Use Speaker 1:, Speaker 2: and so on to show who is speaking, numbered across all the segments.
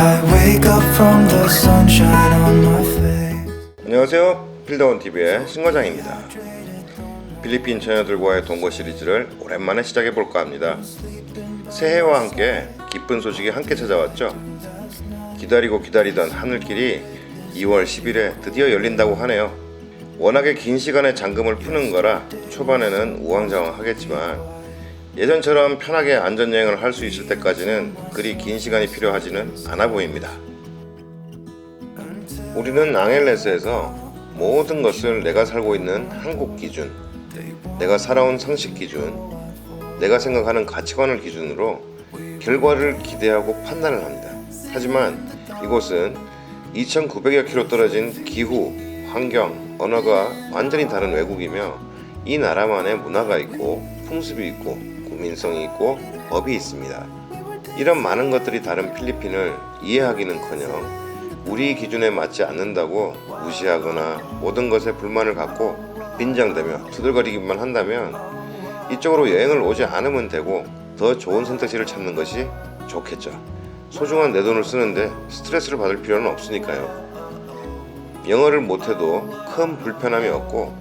Speaker 1: I wake up from the sunshine on my face.
Speaker 2: 안녕하세요. 필더원TV의 신과장입니다. 필리핀 처녀들과의 동거 시리즈를 오랜만에 시작해볼까 합니다. 새해와 함께 기쁜 소식이 함께 찾아왔죠. 기다리고 기다리던 하늘길이 2월 10일에 드디어 열린다고 하네요. 워낙에 긴 시간의 잠금을 푸는 거라 초반에는 우왕좌왕하겠지만 예전처럼 편하게 안전여행을 할 수 있을 때까지는 그리 긴 시간이 필요하지는 않아 보입니다. 우리는 앙헬레스에서 모든 것을 내가 살고 있는 한국 기준, 내가 살아온 상식 기준, 내가 생각하는 가치관을 기준으로 결과를 기대하고 판단을 합니다. 하지만 이곳은 2,900여 킬로 떨어진 기후, 환경, 언어가 완전히 다른 외국이며 이 나라만의 문화가 있고 풍습이 있고 국민성이 있고 법이 있습니다. 이런 많은 것들이 다른 필리핀을 이해하기는커녕 우리 기준에 맞지 않는다고 무시하거나 모든 것에 불만을 갖고 빈정대며 투덜거리기만 한다면 이쪽으로 여행을 오지 않으면 되고 더 좋은 선택지를 찾는 것이 좋겠죠. 소중한 내 돈을 쓰는데 스트레스를 받을 필요는 없으니까요. 영어를 못해도 큰 불편함이 없고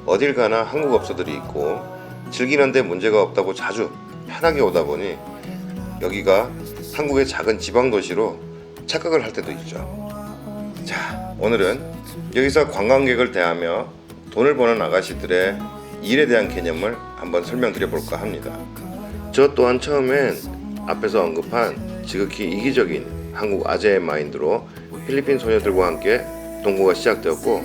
Speaker 2: 어딜 가나 한국 업소들이 있고 즐기는데 문제가 없다고 자주 편하게 오다 보니 여기가 한국의 작은 지방도시로 착각을 할 때도 있죠. 자, 오늘은 여기서 관광객을 대하며 돈을 버는 아가씨들의 일에 대한 개념을 한번 설명드려 볼까 합니다. 저 또한 처음엔 앞에서 언급한 지극히 이기적인 한국 아재의 마인드로 필리핀 소녀들과 함께 동거가 시작되었고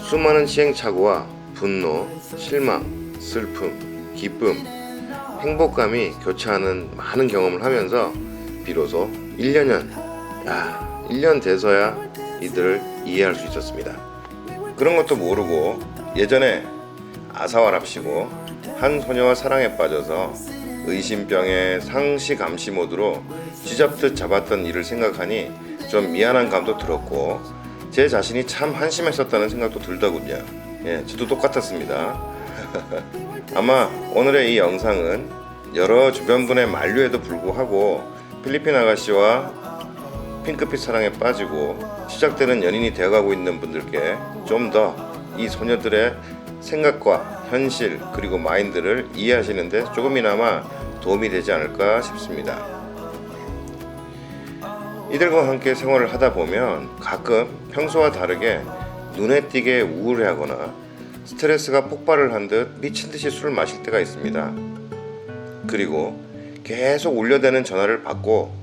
Speaker 2: 수많은 시행착오와 분노, 실망, 슬픔, 기쁨, 행복감이 교차하는 많은 경험을 하면서 비로소 1년 돼서야 이들을 이해할 수 있었습니다. 그런 것도 모르고 예전에 아사와랍시고 한 소녀와 사랑에 빠져서 의심병에 상시감시 모드로 쥐잡듯 잡았던 일을 생각하니 좀 미안한 감도 들었고 제 자신이 참 한심했었다는 생각도 들더군요. 예, 저도 똑같았습니다. 아마 오늘의 이 영상은 여러 주변 분의 만류에도 불구하고 필리핀 아가씨와 핑크빛 사랑에 빠지고 시작되는 연인이 되어가고 있는 분들께 좀 더 이 소녀들의 생각과 현실 그리고 마인드를 이해하시는데 조금이나마 도움이 되지 않을까 싶습니다. 이들과 함께 생활을 하다 보면 가끔 평소와 다르게 눈에 띄게 우울해하거나 스트레스가 폭발을 한 듯 미친 듯이 술을 마실 때가 있습니다. 그리고 계속 울려대는 전화를 받고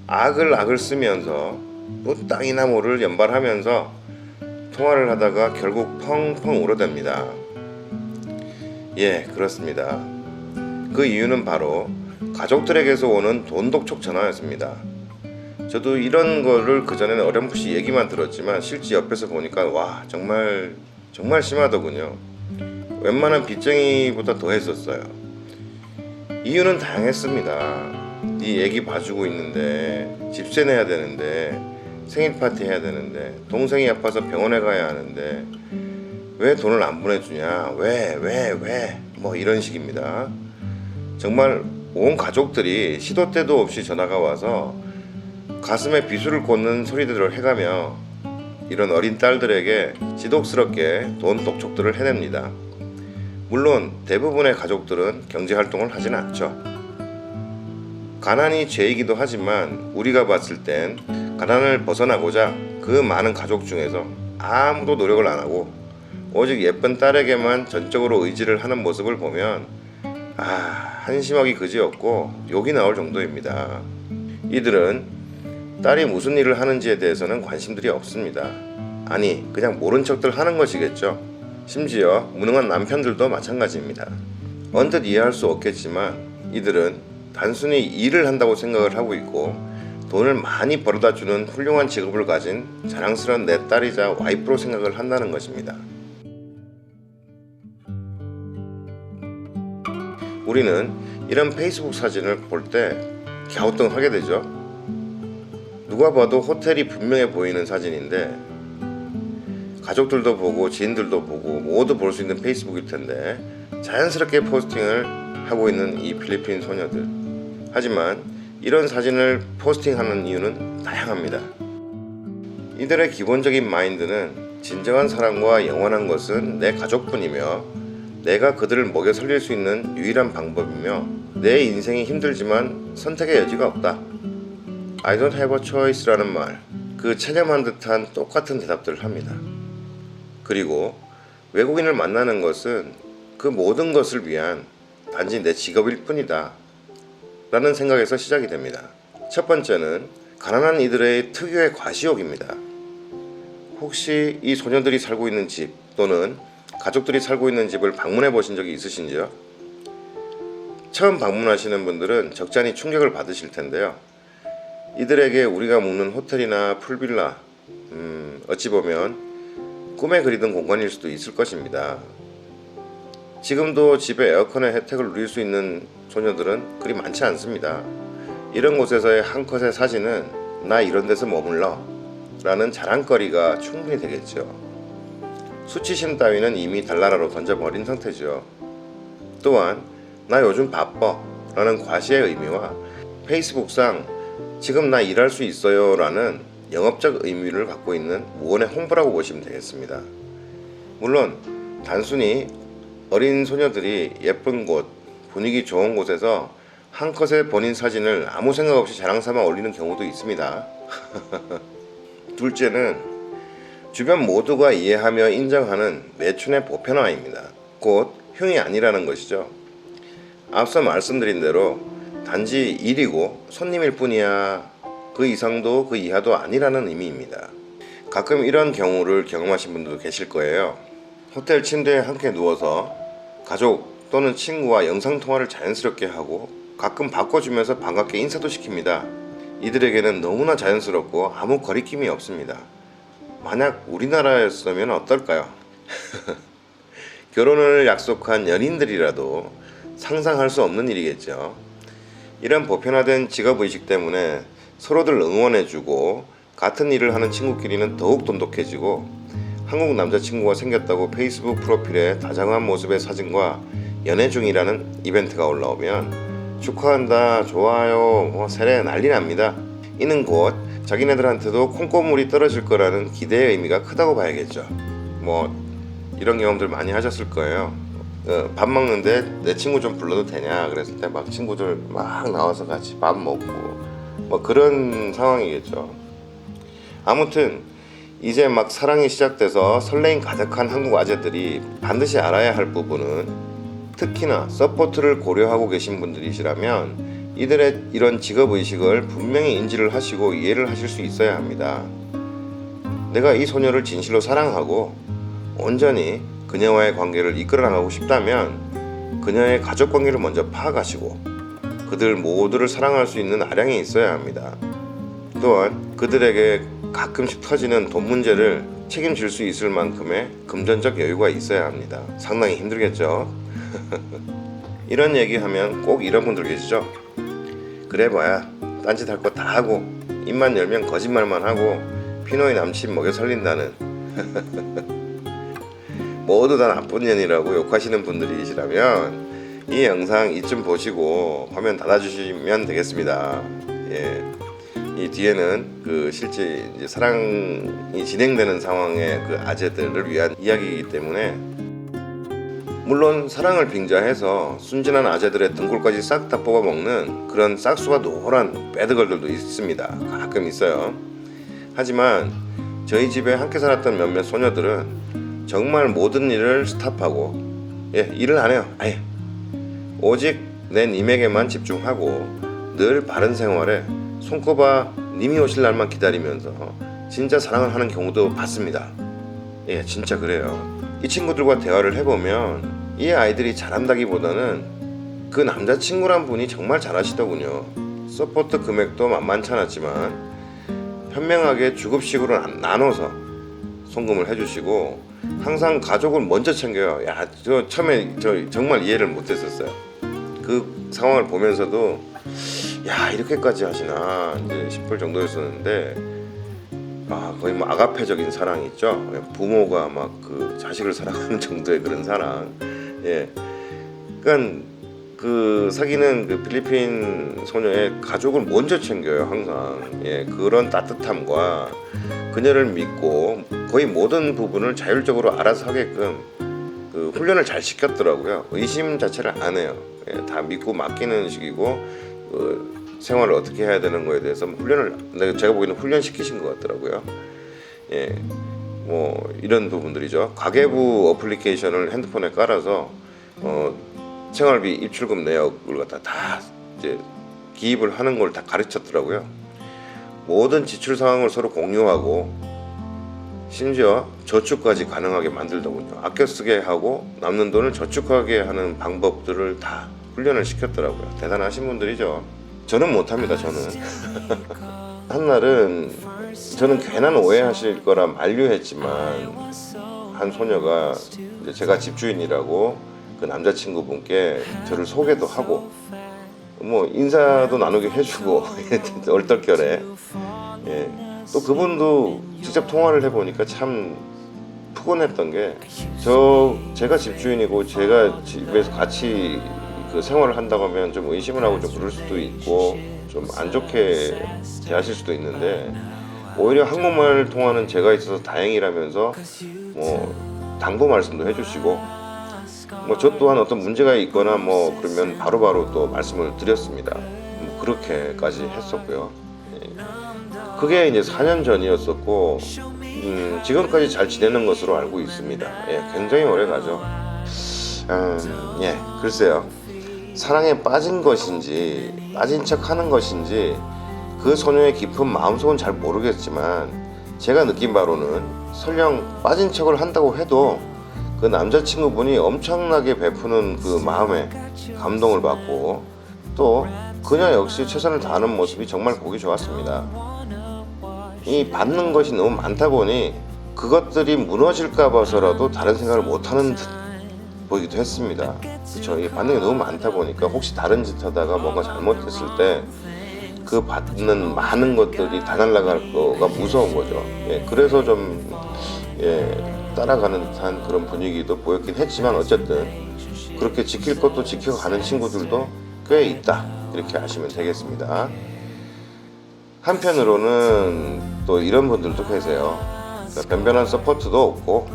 Speaker 2: 악을 쓰면서 또 땅이나 모를 연발하면서 통화를 하다가 결국 펑펑 울어댑니다. 예, 그렇습니다. 그 이유는 바로 가족들에게서 오는 돈독촉 전화였습니다. 저도 이런 거를 그전에는 어렴풋이 얘기만 들었지만 실제 옆에서 보니까 와, 정말 심하더군요. 웬만한 빚쟁이보다 더 했었어요. 이유는 다양했습니다. 네 애기 봐주고 있는데 집세 내야 되는데 생일 파티 해야 되는데 동생이 아파서 병원에 가야 하는데 왜 돈을 안 보내주냐, 왜 뭐 이런 식입니다. 정말 온 가족들이 시도 때도 없이 전화가 와서 가슴에 비수를 꽂는 소리들을 해가며 이런 어린 딸들에게 지독스럽게 돈 독촉들을 해냅니다. 물론 대부분의 가족들은 경제활동을 하진 않죠. 가난이 죄이기도 하지만 우리가 봤을 땐 가난을 벗어나고자 그 많은 가족 중에서 아무도 노력을 안 하고 오직 예쁜 딸에게만 전적으로 의지를 하는 모습을 보면 한심하기 그지없고 욕이 나올 정도입니다. 이들은 딸이 무슨 일을 하는지에 대해서는 관심들이 없습니다. 아니, 그냥 모른 척들 하는 것이겠죠. 심지어 무능한 남편들도 마찬가지입니다. 언뜻 이해할 수 없겠지만 이들은 단순히 일을 한다고 생각을 하고 있고 돈을 많이 벌어다 주는 훌륭한 직업을 가진 자랑스러운 내 딸이자 와이프로 생각을 한다는 것입니다. 우리는 이런 페이스북 사진을 볼 때 갸우뚱하게 되죠. 누가 봐도 호텔이 분명해 보이는 사진인데 가족들도 보고 지인들도 보고 모두 볼 수 있는 페이스북일 텐데 자연스럽게 포스팅을 하고 있는 이 필리핀 소녀들. 하지만 이런 사진을 포스팅하는 이유는 다양합니다. 이들의 기본적인 마인드는 진정한 사랑과 영원한 것은 내 가족뿐이며 내가 그들을 먹여 살릴 수 있는 유일한 방법이며 내 인생이 힘들지만 선택의 여지가 없다. I don't have a choice라는 말, 그 체념한 듯한 똑같은 대답들을 합니다. 그리고 외국인을 만나는 것은 그 모든 것을 위한 단지 내 직업일 뿐이다 라는 생각에서 시작이 됩니다. 첫 번째는 가난한 이들의 특유의 과시욕입니다. 혹시 이 소녀들이 살고 있는 집 또는 가족들이 살고 있는 집을 방문해 보신 적이 있으신지요? 처음 방문하시는 분들은 적잖이 충격을 받으실 텐데요. 이들에게 우리가 묵는 호텔이나 풀빌라, 어찌 보면 꿈에 그리던 공간일 수도 있을 것입니다. 지금도 집에 에어컨의 혜택을 누릴 수 있는 소녀들은 그리 많지 않습니다. 이런 곳에서의 한 컷의 사진은 나 이런 데서 머물러 라는 자랑거리가 충분히 되겠죠. 수치심 따위는 이미 달나라로 던져버린 상태죠. 또한 나 요즘 바빠 라는 과시의 의미와 페이스북상 지금 나 일할 수 있어요 라는 영업적 의미를 갖고 있는 무언의 홍보라고 보시면 되겠습니다. 물론 단순히 어린 소녀들이 예쁜 곳, 분위기 좋은 곳에서 한 컷의 본인 사진을 아무 생각 없이 자랑삼아 올리는 경우도 있습니다. 둘째는 주변 모두가 이해하며 인정하는 매춘의 보편화입니다. 곧 흉이 아니라는 것이죠. 앞서 말씀드린 대로 단지 일이고 손님일 뿐이야, 그 이상도 그 이하도 아니라는 의미입니다. 가끔 이런 경우를 경험하신 분들도 계실 거예요. 호텔 침대에 함께 누워서 가족 또는 친구와 영상통화를 자연스럽게 하고 가끔 바꿔주면서 반갑게 인사도 시킵니다. 이들에게는 너무나 자연스럽고 아무 거리낌이 없습니다. 만약 우리나라였으면 어떨까요? 결혼을 약속한 연인들이라도 상상할 수 없는 일이겠죠. 이런 보편화된 직업의식 때문에 서로들 응원해주고 같은 일을 하는 친구끼리는 더욱 돈독해지고 한국 남자친구가 생겼다고 페이스북 프로필에 다정한 모습의 사진과 연애 중이라는 이벤트가 올라오면 축하한다, 좋아요, 세례 난리 납니다. 이는 곧 자기네들한테도 콩고물이 떨어질 거라는 기대의 의미가 크다고 봐야겠죠. 이런 경험들 많이 하셨을 거예요. 밥 먹는데 내 친구 좀 불러도 되냐 그랬을 때 막 친구들 막 나와서 같이 밥 먹고 그런 상황이겠죠. 아무튼 이제 막 사랑이 시작돼서 설레임 가득한 한국 아재들이 반드시 알아야 할 부분은, 특히나 서포트를 고려하고 계신 분들이시라면 이들의 이런 직업의식을 분명히 인지를 하시고 이해를 하실 수 있어야 합니다. 내가 이 소녀를 진실로 사랑하고 온전히 그녀와의 관계를 이끌어 나가고 싶다면 그녀의 가족관계를 먼저 파악하시고 그들 모두를 사랑할 수 있는 아량이 있어야 합니다. 또한 그들에게 가끔씩 터지는 돈 문제를 책임질 수 있을 만큼의 금전적 여유가 있어야 합니다. 상당히 힘들겠죠. 이런 얘기하면 꼭 이런 분들 계시죠. 그래봐야 딴짓 할 거 다 하고 입만 열면 거짓말만 하고 피노의 남친 먹여 살린다는 모두 다 나쁜 년이라고 욕하시는 분들이시라면 이 영상 이쯤 보시고 화면 닫아주시면 되겠습니다. 이 뒤에는 실제 이제 사랑이 진행되는 상황의 그 아재들을 위한 이야기이기 때문에, 물론 사랑을 빙자해서 순진한 아재들의 등골까지 싹 다 뽑아먹는 그런 싹수가 노란 배드걸들도 있습니다. 가끔 있어요. 하지만 저희 집에 함께 살았던 몇몇 소녀들은 정말 모든 일을 스탑하고 일을 안 해요. 아예 오직 내 님에게만 집중하고 늘 바른 생활에 손꼽아 님이 오실 날만 기다리면서 진짜 사랑을 하는 경우도 봤습니다. 진짜 그래요. 이 친구들과 대화를 해보면 이 아이들이 잘한다기보다는 그 남자친구란 분이 정말 잘하시더군요. 서포트 금액도 만만치 않았지만 현명하게 주급식으로 나눠서 송금을 해주시고 항상 가족을 먼저 챙겨요. 저 처음에 정말 이해를 못했었어요. 그 상황을 보면서도 이렇게까지 하시나 이제 싶을 정도였었는데, 거의 아가페적인 사랑이 있죠. 부모가 막 그 자식을 사랑하는 정도의 그런 사랑. 그러니까 그 사귀는 그 필리핀 소녀의 가족을 먼저 챙겨요 항상. 예, 그런 따뜻함과 그녀를 믿고 거의 모든 부분을 자율적으로 알아서 하게끔 그 훈련을 잘 시켰더라고요. 의심 자체를 안 해요. 예, 다 믿고 맡기는 식이고 생활을 어떻게 해야 되는 거에 대해서 훈련을 제가 보기에는 훈련 시키신 것 같더라고요. 예, 뭐 이런 부분들이죠. 가계부 어플리케이션을 핸드폰에 깔아서 생활비 입출금 내역을 갖다 다 이제 기입을 하는 걸 다 가르쳤더라고요. 모든 지출 상황을 서로 공유하고 심지어 저축까지 가능하게 만들더군요. 아껴 쓰게 하고 남는 돈을 저축하게 하는 방법들을 다 훈련을 시켰더라고요. 대단하신 분들이죠. 저는 못합니다. 저는 한날은 저는 괜한 오해하실 거라 만류했지만 한 소녀가 이제 제가 집주인이라고 그 남자친구분께 저를 소개도 하고 뭐 인사도 나누게 해주고 얼떨결에 예. 또 그분도 직접 통화를 해보니까 참 푸근했던 게 제가 집주인이고 제가 집에서 같이 그 생활을 한다고 하면 좀 의심을 하고 좀 그럴 수도 있고 좀 안 좋게 대하실 수도 있는데 오히려 한국말 통하는 제가 있어서 다행이라면서 뭐 당부 말씀도 해주시고 뭐 저 또한 어떤 문제가 있거나 뭐 그러면 바로바로 또 말씀을 드렸습니다. 뭐 그렇게까지 했었고요. 그게 이제 4년 전이었었고 지금까지 잘 지내는 것으로 알고 있습니다. 예, 굉장히 오래 가죠. 예, 글쎄요. 사랑에 빠진 것인지 빠진 척 하는 것인지 그 소녀의 깊은 마음속은 잘 모르겠지만 제가 느낀 바로는 설령 빠진 척을 한다고 해도 그 남자친구분이 엄청나게 베푸는 그 마음에 감동을 받고 또 그녀 역시 최선을 다하는 모습이 정말 보기 좋았습니다. 이 받는 것이 너무 많다 보니 그것들이 무너질까 봐서라도 다른 생각을 못하는 듯 보이기도 했습니다. 그렇죠? 이 받는 게 너무 많다 보니까 혹시 다른 짓 하다가 뭔가 잘못했을 때 그 받는 많은 것들이 다 날아갈 거가 무서운 거죠. 예, 그래서 좀 따라가는 듯한 그런 분위기도 보였긴 했지만 어쨌든 그렇게 지킬 것도 지켜가는 친구들도 꽤 있다 이렇게 아시면 되겠습니다. 한편으로는 또 이런 분들도 계세요. 그러니까 변변한 서포트도 없고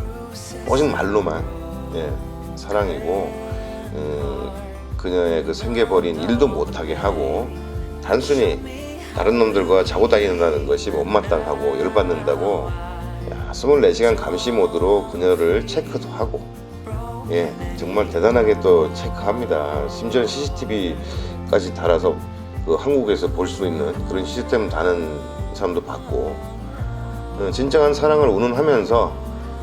Speaker 2: 오직 말로만 사랑이고 그녀의 그 생겨버린 일도 못하게 하고 단순히 다른 놈들과 자고 다닌다는 것이 못마땅하고 열받는다고 24시간 감시 모드로 그녀를 체크도 하고 정말 대단하게 또 체크합니다. 심지어 CCTV까지 달아서 그 한국에서 볼 수 있는 그런 시스템 다는 사람도 봤고 진정한 사랑을 운운하면서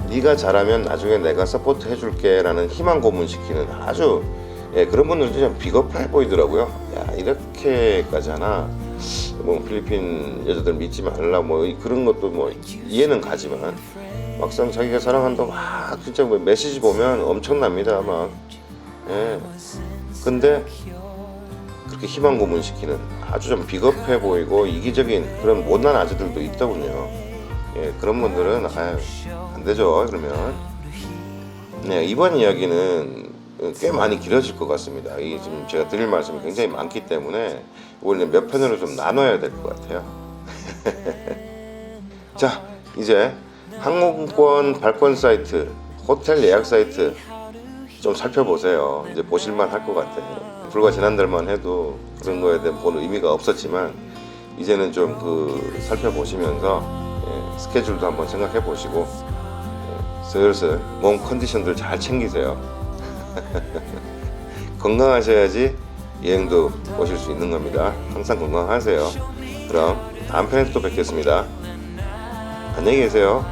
Speaker 2: 네가 잘하면 나중에 내가 서포트 해줄게 라는 희망 고문시키는 아주 그런 분들도 좀 비겁해 보이더라고요. 야 이렇게까지 하나 뭐 필리핀 여자들 믿지 말라 뭐 그런 것도 뭐 이해는 가지만 막상 자기가 사랑한다고 막 진짜 뭐 메시지 보면 엄청납니다 막. 근데 그렇게 희망 고문시키는 아주 좀 비겁해 보이고 이기적인 그런 못난 아재들도 있더군요. 그런 분들은 안 되죠. 그러면 이번 이야기는 꽤 많이 길어질 것 같습니다. 이게 지금 제가 드릴 말씀이 굉장히 많기 때문에 이걸 몇 편으로 좀 나눠야 될 것 같아요. 자, 이제 항공권 발권 사이트, 호텔 예약 사이트 좀 살펴보세요. 이제 보실만 할 것 같아요. 불과 지난달만 해도 그런 거에 대한 본 의미가 없었지만 이제는 좀 살펴보시면서 스케줄도 한번 생각해 보시고 슬슬 몸 컨디션들 잘 챙기세요. 건강하셔야지 여행도 오실 수 있는 겁니다. 항상 건강하세요. 그럼 다음 편에서 또 뵙겠습니다. 안녕히 계세요.